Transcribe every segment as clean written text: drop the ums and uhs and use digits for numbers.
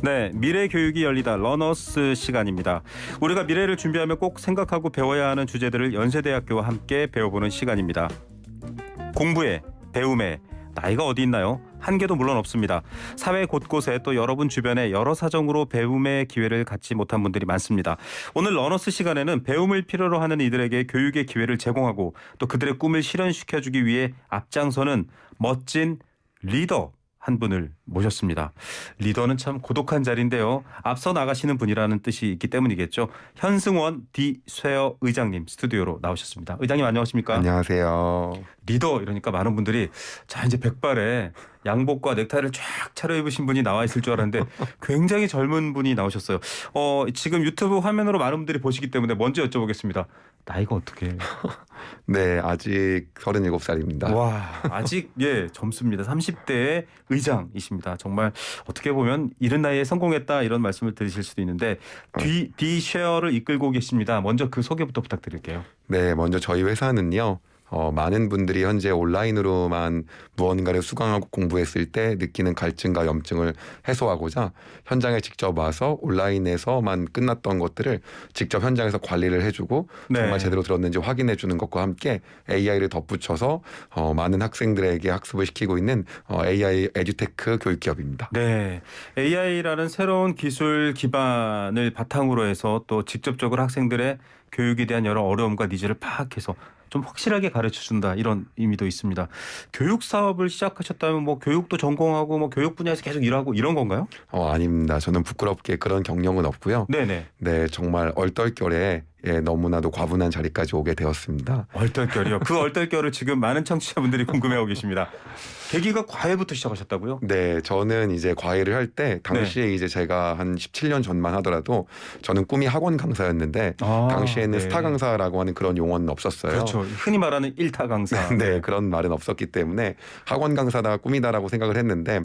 네, 미래 교육이 열리다 러너스 시간입니다. 우리가 미래를 준비하며 꼭 생각하고 배워야 하는 주제들을 연세대학교와 함께 배워보는 시간입니다. 공부에, 배움에 나이가 어디 있나요? 한계도 물론 없습니다. 사회 곳곳에 또 여러분 주변에 여러 사정으로 배움의 기회를 갖지 못한 분들이 많습니다. 오늘 러너스 시간에는 배움을 필요로 하는 이들에게 교육의 기회를 제공하고 또 그들의 꿈을 실현시켜주기 위해 앞장서는 멋진 리더 한 분을 모셨습니다. 리더는 참 고독한 자리인데요. 앞서 나가시는 분이라는 뜻이 있기 때문이겠죠. 현승원 디쇠어 의장님 스튜디오로 나오셨습니다. 의장님 안녕하십니까? 안녕하세요. 리더 이러니까 많은 분들이 자 이제 백발에 양복과 넥타이를 쫙 차려입으신 분이 나와 있을 줄 알았는데 굉장히 젊은 분이 나오셨어요. 지금 유튜브 화면으로 많은 분들이 보시기 때문에 먼저 여쭤보겠습니다. 나이가 어떻게? 네, 아직 37살입니다. 와, 아직 젊습니다. 30대의 의장이십니다. 정말 어떻게 보면 이른 나이에 성공했다 이런 말씀을 드리실 수도 있는데 디쉐어를 이끌고 계십니다. 먼저 그 소개부터 부탁드릴게요. 네, 먼저 저희 회사는요. 많은 분들이 현재 온라인으로만 무언가를 수강하고 공부했을 때 느끼는 갈증과 염증을 해소하고자 현장에 직접 와서 온라인에서만 끝났던 것들을 직접 현장에서 관리를 해주고 정말 제대로 들었는지 확인해주는 것과 함께 AI를 덧붙여서 많은 학생들에게 학습을 시키고 있는 AI 에듀테크 교육기업입니다. 네, AI라는 새로운 기술 기반을 바탕으로 해서 또 직접적으로 학생들의 교육에 대한 여러 어려움과 니즈를 파악해서 좀 확실하게 가르쳐준다 이런 의미도 있습니다. 교육 사업을 시작하셨다면 뭐 교육도 전공하고 뭐 교육 분야에서 계속 일하고 이런 건가요? 아닙니다. 저는 부끄럽게 그런 경력은 없고요. 네네. 네, 정말 얼떨결에 너무나도 과분한 자리까지 오게 되었습니다. 얼떨결이요? 그 얼떨결을 지금 많은 청취자분들이 궁금해하고 계십니다. 계기가 과외부터 시작하셨다고요? 네, 저는 이제 과외를 할 때 당시에 이제 제가 한 17년 전만 하더라도 저는 꿈이 학원 강사였는데 당시에는 스타 강사라고 하는 그런 용어는 없었어요. 그렇죠. 흔히 말하는 일타 강사. 네, 그런 말은 없었기 때문에 학원 강사다 꿈이다라고 생각을 했는데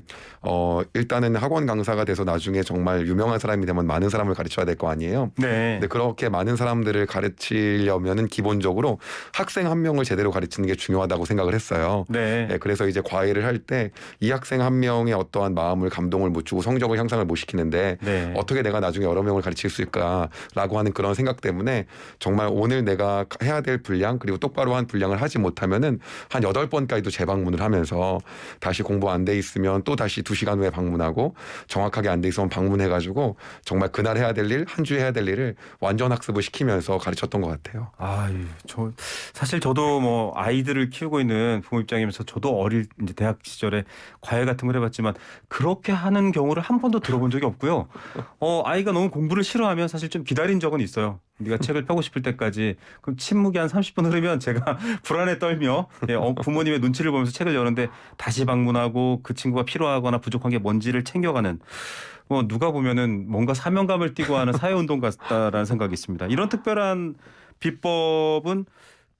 일단은 학원 강사가 돼서 나중에 정말 유명한 사람이 되면 많은 사람을 가르쳐야 될 거 아니에요. 네. 근데 그렇게 많은 사람들을 가르치려면은 기본적으로 학생 한 명을 제대로 가르치는 게 중요하다고 생각을 했어요. 네. 네, 그래서 이제 과외를 할 때 이 학생 한 명의 어떠한 마음을 감동을 못 주고 성적을 향상을 못 시키는데 어떻게 내가 나중에 여러 명을 가르칠 수 있을까라고 하는 그런 생각 때문에 정말 오늘 내가 해야 될 분량 그리고 똑바로 한 분량을 하지 못하면은 한 8번까지도 재방문을 하면서 다시 공부 안 돼 있으면 또 다시 2시간 후에 방문하고 정확하게 안 돼 있으면 방문해가지고 정말 그날 해야 될 일, 한 주에 해야 될 일을 완전 학습을 시키면서 가르쳤던 것 같아요. 사실 저도 뭐 아이들을 키우고 있는 부모 입장이면서 저도 어릴 이제 대학 시절에 과외 같은 걸 해봤지만 그렇게 하는 경우를 한 번도 들어본 적이 없고요. 아이가 너무 공부를 싫어하면 사실 좀 기다린 적은 있어요. 네가 책을 펴고 싶을 때까지. 그럼 침묵이 한 30분 흐르면 제가 불안에 떨며 부모님의 눈치를 보면서 책을 여는데 다시 방문하고 그 친구가 필요하거나 부족한 게 뭔지를 챙겨가는 누가 보면은 뭔가 사명감을 띠고 하는 사회운동 같다라는 생각이 있습니다. 이런 특별한 비법은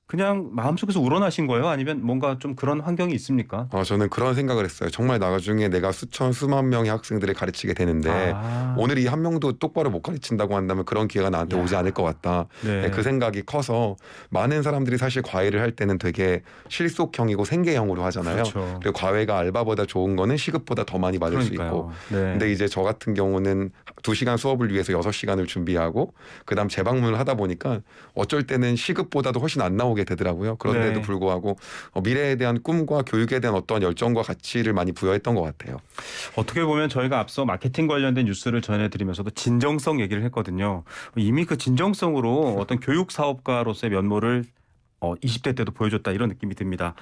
그냥 마음속에서 우러나신 거예요? 아니면 뭔가 좀 그런 환경이 있습니까? 저는 그런 생각을 했어요. 정말 나중에 내가 수만 명의 학생들을 가르치게 되는데 오늘 이 한 명도 똑바로 못 가르친다고 한다면 그런 기회가 나한테 오지 않을 것 같다. 네, 그 생각이 커서 많은 사람들이 사실 과외를 할 때는 되게 실속형이고 생계형으로 하잖아요. 그렇죠. 그리고 과외가 알바보다 좋은 거는 시급보다 더 많이 받을 수 있고 근데 이제 저 같은 경우는 2시간 수업을 위해서 6시간을 준비하고 그다음 재방문을 하다 보니까 어쩔 때는 시급보다도 훨씬 안 나오게 되더라고요. 그런데도 불구하고 미래에 대한 꿈과 교육에 대한 어떤 열정과 가치를 많이 부여했던 것 같아요. 어떻게 보면 저희가 앞서 마케팅 관련된 뉴스를 전해드리면서도 진정성 얘기를 했거든요. 이미 그 진정성으로 어떤 교육 사업가로서의 면모를 20대 때도 보여줬다 이런 느낌이 듭니다.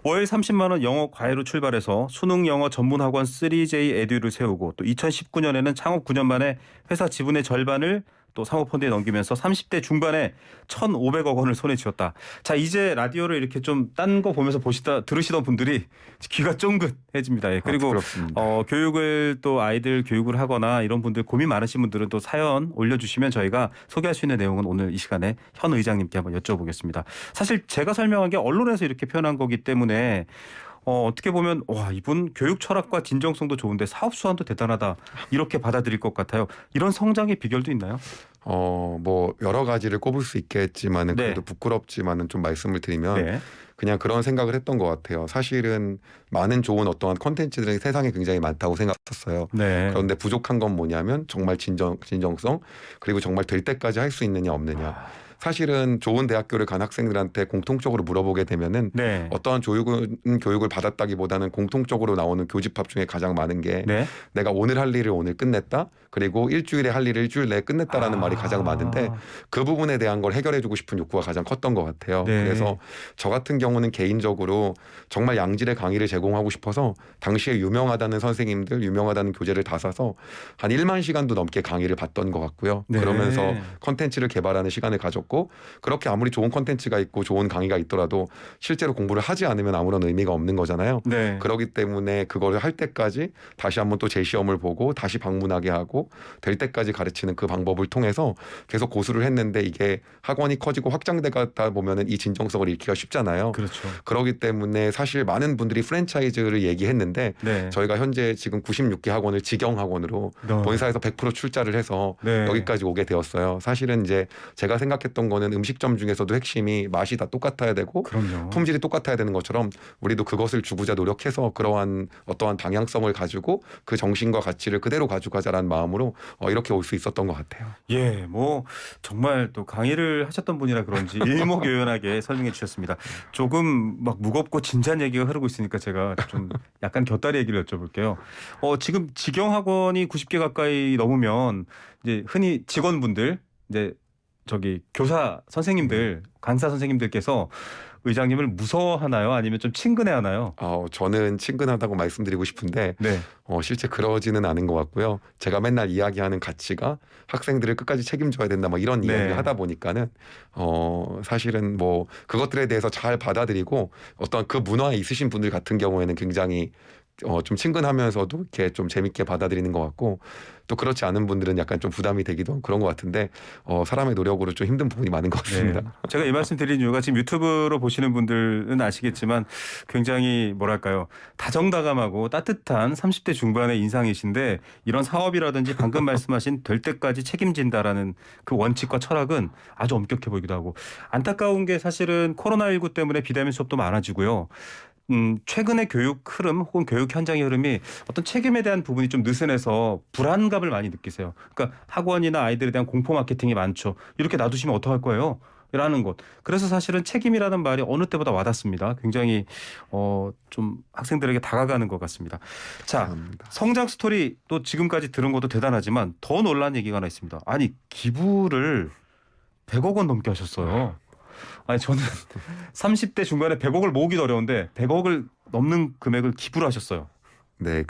월 30만 원 영어 과외로 출발해서 수능 영어 전문 학원 3J 에듀를 세우고 또 2019년에는 창업 9년 만에 회사 지분의 절반을 또 사모펀드에 넘기면서 30대 중반에 1,500억 원을 손에 쥐었다. 자, 이제 라디오를 이렇게 좀 딴 거 보면서 들으시던 분들이 귀가 쫑긋해집니다. 그리고 교육을 또 아이들 교육을 하거나 이런 분들 고민 많으신 분들은 또 사연 올려주시면 저희가 소개할 수 있는 내용은 오늘 이 시간에 현 의장님께 한번 여쭤보겠습니다. 사실 제가 설명한 게 언론에서 이렇게 표현한 거기 때문에 어떻게 보면 와 이분 교육 철학과 진정성도 좋은데 사업 수완도 대단하다 이렇게 받아들일 것 같아요. 이런 성장의 비결도 있나요? 뭐 여러 가지를 꼽을 수 있겠지만은 네. 그래도 부끄럽지만은 좀 말씀을 드리면 네. 그냥 그런 생각을 했던 것 같아요. 사실은 많은 좋은 어떠한 콘텐츠들이 세상에 굉장히 많다고 생각했었어요. 네. 그런데 부족한 건 뭐냐면 정말 진정성 그리고 정말 될 때까지 할 수 있느냐 없느냐. 사실은 좋은 대학교를 간 학생들한테 공통적으로 물어보게 되면은 네. 어떠한 교육을 받았다기보다는 공통적으로 나오는 교집합 중에 가장 많은 게 네. 내가 오늘 할 일을 오늘 끝냈다. 그리고 일주일에 할 일을 일주일 내에 끝냈다라는 말이 가장 많은데 그 부분에 대한 걸 해결해주고 싶은 욕구가 가장 컸던 것 같아요. 네. 그래서 저 같은 경우는 개인적으로 정말 양질의 강의를 제공하고 싶어서 당시에 유명하다는 선생님들, 유명하다는 교재를 다 사서 한 1만 시간도 넘게 강의를 받던 것 같고요. 네. 그러면서 컨텐츠를 개발하는 시간을 가졌고 그렇게 아무리 좋은 컨텐츠가 있고 좋은 강의가 있더라도 실제로 공부를 하지 않으면 아무런 의미가 없는 거잖아요. 네. 그렇기 때문에 그거를 할 때까지 다시 한번 또 재시험을 보고 다시 방문하게 하고 될 때까지 가르치는 그 방법을 통해서 계속 고수를 했는데 이게 학원이 커지고 확장되다 보면은 이 진정성을 잃기가 쉽잖아요. 그렇죠. 그렇기 때문에 사실 많은 분들이 프랜차이즈를 얘기했는데 네. 저희가 현재 지금 96개 학원을 직영학원으로 본사에서 100% 출자를 해서 네. 여기까지 오게 되었어요. 사실은 이제 제가 생각했던 거는 음식점 중에서도 핵심이 맛이 다 똑같아야 되고 그럼요. 품질이 똑같아야 되는 것처럼 우리도 그것을 주고자 노력해서 그러한 어떠한 방향성을 가지고 그 정신과 가치를 그대로 가져가자라는 마음으로 이렇게 올 수 있었던 것 같아요. 예, 뭐 정말 또 강의를 하셨던 분이라 그런지 일목요연하게 설명해 주셨습니다. 조금 막 무겁고 진지한 얘기가 흐르고 있으니까 제가 좀 약간 곁다리 얘기를 여쭤볼게요. 지금 직영학원이 90개 가까이 넘으면 이제 흔히 직원분들 이제 저기 교사 선생님들, 강사 선생님들께서 의장님을 무서워하나요? 아니면 좀 친근해하나요? 저는 친근하다고 말씀드리고 싶은데 네. 실제 그러지는 않은 것 같고요. 제가 맨날 이야기하는 가치가 학생들을 끝까지 책임져야 된다 뭐 이런 네. 이야기를 하다 보니까는 사실은 뭐 그것들에 대해서 잘 받아들이고 어떤 그 문화에 있으신 분들 같은 경우에는 굉장히 좀 친근하면서도 이렇게 좀 재밌게 받아들이는 것 같고 또 그렇지 않은 분들은 약간 좀 부담이 되기도 하고 그런 것 같은데 사람의 노력으로 좀 힘든 부분이 많은 것 같습니다. 네. 제가 이 말씀 드린 이유가 지금 유튜브로 보시는 분들은 아시겠지만 굉장히 뭐랄까요 다정다감하고 따뜻한 30대 중반의 인상이신데 이런 사업이라든지 방금 말씀하신 될 때까지 책임진다라는 그 원칙과 철학은 아주 엄격해 보이기도 하고 안타까운 게 사실은 코로나19 때문에 비대면 수업도 많아지고요. 최근의 교육 흐름 혹은 교육 현장의 흐름이 어떤 책임에 대한 부분이 좀 느슨해서 불안감을 많이 느끼세요. 그러니까 학원이나 아이들에 대한 공포 마케팅이 많죠. 이렇게 놔두시면 어떡할 거예요? 라는 것. 그래서 사실은 책임이라는 말이 어느 때보다 와닿습니다. 굉장히 좀 학생들에게 다가가는 것 같습니다. 자, 감사합니다. 성장 스토리 또 지금까지 들은 것도 대단하지만 더 놀라운 얘기가 하나 있습니다. 아니 기부를 100억 원 넘게 하셨어요. 아니 저는 30대 중반에 100억을 모으기도 어려운데 100억을 넘는 금액을 기부를 하셨어요. 네,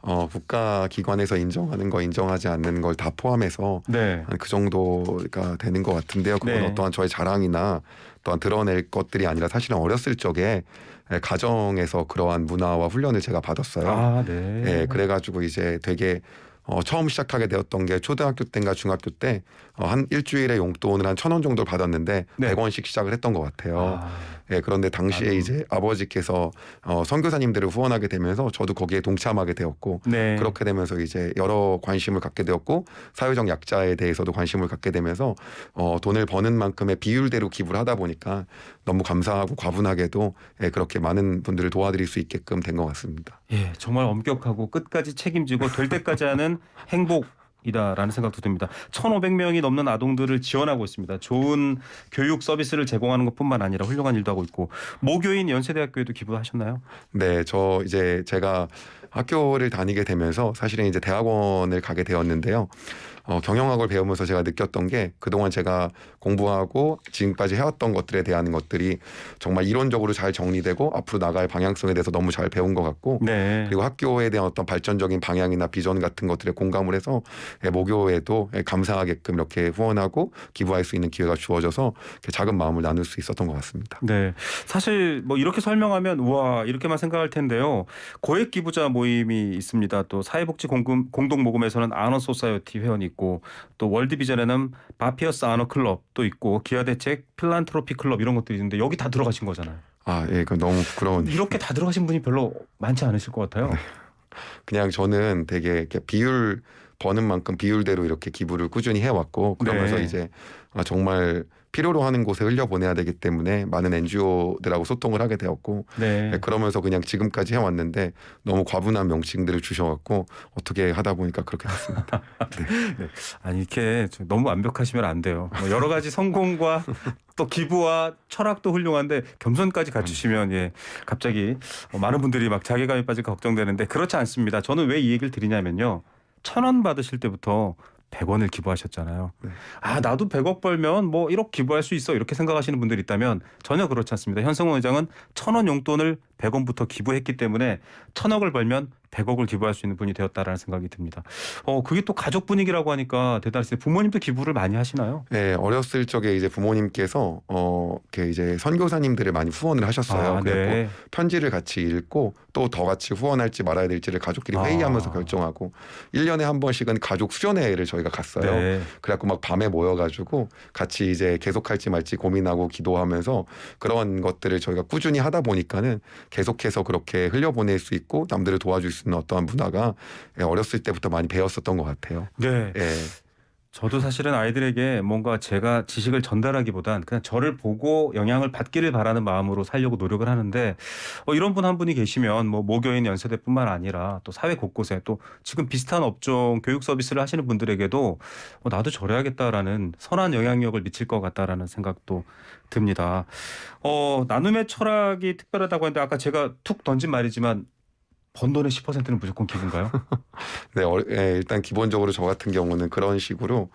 국가기관에서 인정하는 거 인정하지 않는 걸 다 포함해서 네. 한 그 정도가 되는 것 같은데요. 그건 네. 어떠한 저의 자랑이나 또한 드러낼 것들이 아니라 사실은 어렸을 적에 가정에서 그러한 문화와 훈련을 제가 받았어요. 아, 네. 예, 그래가지고 이제 되게 처음 시작하게 되었던 게 초등학교 때인가 중학교 때 한 일주일에 용돈을 한 1,000원 정도 받았는데 네. 100원씩 시작을 했던 것 같아요. 아, 예, 그런데 당시에 이제 아버지께서 선교사님들을 후원하게 되면서 저도 거기에 동참하게 되었고 네. 그렇게 되면서 이제 여러 관심을 갖게 되었고 사회적 약자에 대해서도 관심을 갖게 되면서 돈을 버는 만큼의 비율대로 기부를 하다 보니까 너무 감사하고 과분하게도 그렇게 많은 분들을 도와드릴 수 있게끔 된 것 같습니다. 예, 정말 엄격하고 끝까지 책임지고 될 때까지 하는 행복이다라는 생각도 듭니다. 1,500명이 넘는 아동들을 지원하고 있습니다. 좋은 교육 서비스를 제공하는 것뿐만 아니라 훌륭한 일도 하고 있고 모교인 연세대학교에도 기부하셨나요? 네, 제가 학교를 다니게 되면서 사실은 이제 대학원을 가게 되었는데요. 경영학을 배우면서 제가 느꼈던 게 그동안 제가 공부하고 지금까지 해왔던 것들에 대한 것들이 정말 이론적으로 잘 정리되고 앞으로 나갈 방향성에 대해서 너무 잘 배운 것 같고 네. 그리고 학교에 대한 어떤 발전적인 방향이나 비전 같은 것들에 공감을 해서 모교에도 감사하게끔 이렇게 후원하고 기부할 수 있는 기회가 주어져서 작은 마음을 나눌 수 있었던 것 같습니다. 네, 사실 뭐 이렇게 설명하면 우와 이렇게만 생각할 텐데요. 고액 기부자 모임이 있습니다. 또 사회복지 공동 모금에서는 아너 소사이어티 회원이 있고 또 월드비전에는 바피어스 아너 클럽도 있고 기아대책 필란트로피 클럽 이런 것들이 있는데 여기 다 들어가신 거잖아요. 예, 그 너무 부끄러운. 이렇게 다 들어가신 분이 별로 많지 않으실 것 같아요. 그냥 저는 되게 이렇게 비율 버는 만큼 비율대로 이렇게 기부를 꾸준히 해왔고 그러면서 네. 이제 정말 필요로 하는 곳에 흘려보내야 되기 때문에 많은 NGO들하고 소통을 하게 되었고 네. 그러면서 그냥 지금까지 해왔는데 너무 과분한 명칭들을 주셔갖고 어떻게 하다 보니까 그렇게 됐습니다. 네. 아니 이렇게 너무 완벽하시면 안 돼요. 뭐 여러 가지 성공과 또 기부와 철학도 훌륭한데 겸손까지 갖추시면 예 갑자기 많은 분들이 막 자괴감에 빠질까 걱정되는데 그렇지 않습니다. 저는 왜 이 얘기를 드리냐면요. 1,000원 받으실 때부터 100원을 기부하셨잖아요. 네. 아 나도 100억 벌면 뭐 1억 기부할 수 있어 이렇게 생각하시는 분들이 있다면 전혀 그렇지 않습니다. 현성원 회장은 1,000원 용돈을 100원부터 기부했기 때문에 1,000억을 벌면 100억을 기부할 수 있는 분이 되었다라는 생각이 듭니다. 그게 또 가족 분위기라고 하니까 대단하시네요. 부모님도 기부를 많이 하시나요? 네, 어렸을 적에 이제 부모님께서 이렇게 이제 선교사님들을 많이 후원을 하셨어요. 아, 그래서 네. 편지를 같이 읽고 또 더 같이 후원할지 말아야 될지를 가족끼리 회의하면서 결정하고 1년에 한 번씩은 가족 수련회를 저희가 갔어요. 네. 그래갖고 막 밤에 모여가지고 같이 이제 계속할지 말지 고민하고 기도하면서 그런 것들을 저희가 꾸준히 하다 보니까는 계속해서 그렇게 흘려보낼 수 있고 남들을 도와줄 수 있는 어떠한 문화가 어렸을 때부터 많이 배웠었던 것 같아요. 네. 예. 저도 사실은 아이들에게 뭔가 제가 지식을 전달하기보단 그냥 저를 보고 영향을 받기를 바라는 마음으로 살려고 노력을 하는데 이런 분 한 분이 계시면 뭐 모교인 연세대뿐만 아니라 또 사회 곳곳에 또 지금 비슷한 업종 교육 서비스를 하시는 분들에게도 나도 저래야겠다라는 선한 영향력을 미칠 것 같다라는 생각도 듭니다. 나눔의 철학이 특별하다고 했는데 아까 제가 툭 던진 말이지만 번 돈의 10%는 무조건 기부인가요? 네, 일단 기본적으로 저 같은 경우는 그런 식으로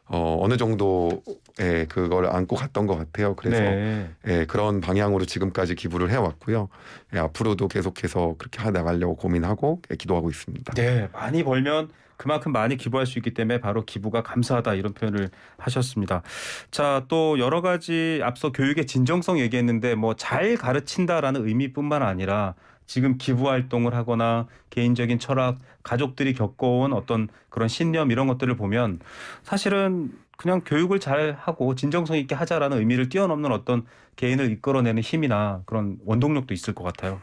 어느 정도의 그걸 안고 갔던 것 같아요. 그래서 네. 그런 방향으로 지금까지 기부를 해왔고요. 앞으로도 계속해서 그렇게 해 나가려고 고민하고 기도하고 있습니다. 네, 많이 벌면 그만큼 많이 기부할 수 있기 때문에 바로 기부가 감사하다 이런 표현을 하셨습니다. 자, 또 여러 가지 앞서 교육의 진정성 얘기했는데 뭐 잘 가르친다라는 의미뿐만 아니라 지금 기부 활동을 하거나 개인적인 철학, 가족들이 겪어온 어떤 그런 신념 이런 것들을 보면 사실은 그냥 교육을 잘 하고 진정성 있게 하자라는 의미를 뛰어넘는 어떤 개인을 이끌어내는 힘이나 그런 원동력도 있을 것 같아요.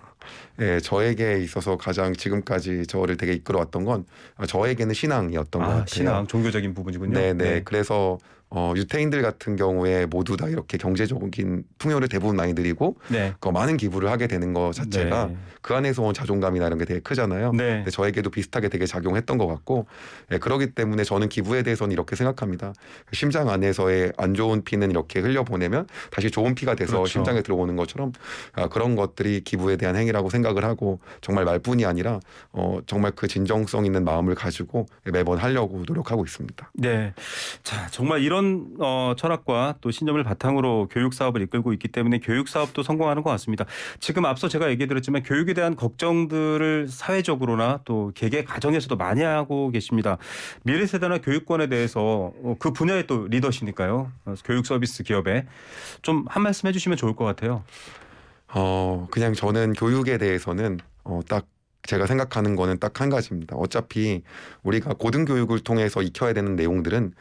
네, 저에게 있어서 가장 지금까지 저를 되게 이끌어왔던 건 저에게는 신앙이었던 것 같아요. 신앙, 종교적인 부분이군요. 네. 그래서 유태인들 같은 경우에 모두 다 이렇게 경제적인 풍요를 대부분 많이 누리고 많은 기부를 하게 되는 것 자체가 그 안에서 온 자존감이나 이런 게 되게 크잖아요. 근데 저에게도 비슷하게 되게 작용했던 것 같고 그렇기 때문에 저는 기부에 대해서는 이렇게 생각합니다. 심장 안에서의 안 좋은 피는 이렇게 흘려보내면 다시 좋은 피가 돼서 그렇죠. 심장에 들어오는 것처럼 그런 것들이 기부에 대한 행위라고 생각을 하고 정말 말뿐이 아니라 정말 그 진정성 있는 마음을 가지고 매번 하려고 노력하고 있습니다. 네, 자 정말 이런 철학과 또 신념을 바탕으로 교육 사업을 이끌고 있기 때문에 교육 사업도 성공하는 것 같습니다. 지금 앞서 제가 얘기드렸지만 교육에 대한 걱정들을 사회적으로나 또 개개 가정에서도 많이 하고 계십니다. 미래 세대나 교육권에 대해서 그 분야의 또 리더시니까요. 교육 서비스 기업에 좀 한 말씀 해주시면 좋을 것 같아요. 그냥 저는 교육에 대해서는 딱 제가 생각하는 거는 딱 한 가지입니다. 어차피 우리가 고등교육을 통해서 익혀야 되는 내용들은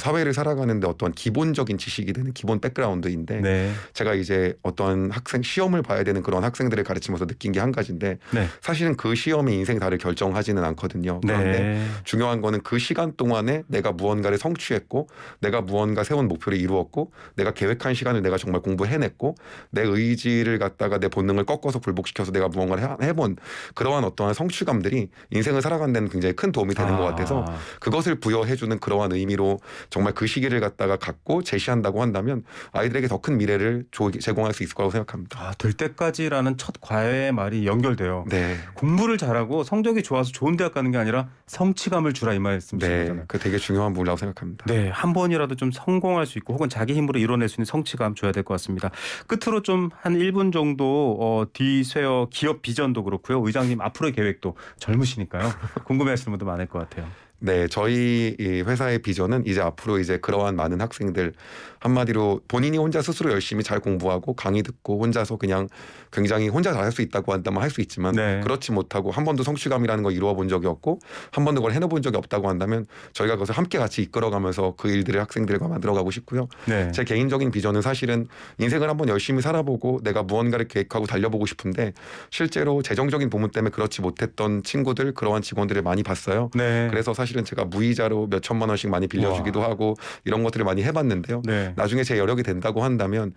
사회를 살아가는데 어떤 기본적인 지식이 되는 기본 백그라운드인데 제가 이제 어떤 학생 시험을 봐야 되는 그런 학생들을 가르치면서 느낀 게 한 가지인데 사실은 그 시험이 인생 다를 결정하지는 않거든요. 그런데 중요한 거는 그 시간 동안에 내가 무언가를 성취했고 내가 무언가 세운 목표를 이루었고 내가 계획한 시간을 내가 정말 공부해냈고 내 의지를 갖다가 내 본능을 꺾어서 굴복시켜서 내가 무언가를 해본 그러한 어떠한 성취감들이 인생을 살아가는 데는 굉장히 큰 도움이 되는 것 같아서 그것을 부여해주는 그러한 의미로 정말 그 시기를 갖다가 갖고 제시한다고 한다면 아이들에게 더 큰 미래를 제공할 수 있을 거라고 생각합니다. 될 때까지라는 첫 과외의 말이 연결돼요. 공부를 잘하고 성적이 좋아서 좋은 대학 가는 게 아니라 성취감을 주라 이 말씀이시잖아요. 그 되게 중요한 부분이라고 생각합니다. 한 번이라도 좀 성공할 수 있고 혹은 자기 힘으로 이뤄낼 수 있는 성취감 줘야 될 것 같습니다. 끝으로 좀 한 1분 정도 디스웨어 기업 비전도 그렇고요. 의장님 앞으로의 계획도 젊으시니까요. 궁금해하시는 분도 많을 것 같아요. 네, 저희 이 회사의 비전은 이제 앞으로 이제 그러한 많은 학생들 한마디로 본인이 혼자 스스로 열심히 잘 공부하고 강의 듣고 혼자서 그냥 굉장히 혼자 잘 할 수 있다고 한다면 할 수 있지만 네. 그렇지 못하고 한 번도 성취감이라는 걸 이루어 본 적이 없고 한 번도 그걸 해내본 적이 없다고 한다면 저희가 그것을 함께 같이 이끌어가면서 그 일들을 학생들과 만들어가고 싶고요. 네. 제 개인적인 비전은 사실은 인생을 한번 열심히 살아보고 내가 무언가를 계획하고 달려보고 싶은데 실제로 재정적인 부분 때문에 그렇지 못했던 친구들 그러한 직원들을 많이 봤어요. 네. 그래서 사실은 제가 무이자로 몇 천만 원씩 많이 빌려주기도 하고 이런 것들을 많이 해봤는데요. 네. 나중에 제 여력이 된다고 한다면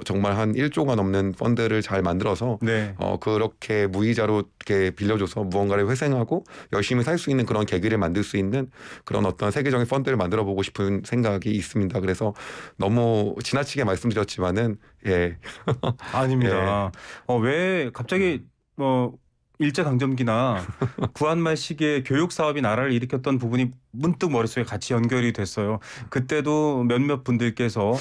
정말 한 1조가 넘는 펀드를 잘 만들어서 네. 그렇게 무이자로 이렇게 빌려줘서 무언가를 회생하고 열심히 살 수 있는 그런 계기를 만들 수 있는 그런 어떤 세계적인 펀드를 만들어 보고 싶은 생각이 있습니다. 그래서 너무 지나치게 말씀드렸지만은 예. 아닙니다. 왜 갑자기 일제강점기나 구한말 시기에 교육 사업이 나라를 일으켰던 부분이 문득 머릿속에 같이 연결이 됐어요. 그때도 몇몇 분들께서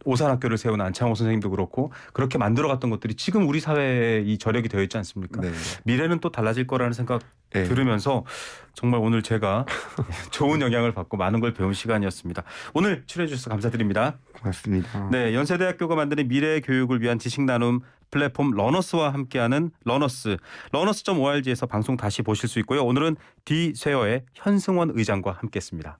오산학교를 세운 안창호 선생님도 그렇고 그렇게 만들어갔던 것들이 지금 우리 사회에 이 저력이 되어 있지 않습니까? 네. 미래는 또 달라질 거라는 생각 네. 들으면서 정말 오늘 제가 좋은 영향을 받고 많은 걸 배운 시간이었습니다. 오늘 출연해 주셔서 감사드립니다. 고맙습니다. 네, 연세대학교가 만드는 미래 교육을 위한 지식 나눔 플랫폼 러너스와 함께하는 러너스.org에서 방송 다시 보실 수 있고요. 오늘은 디쇠어의 현승원 의장과 함께했습니다.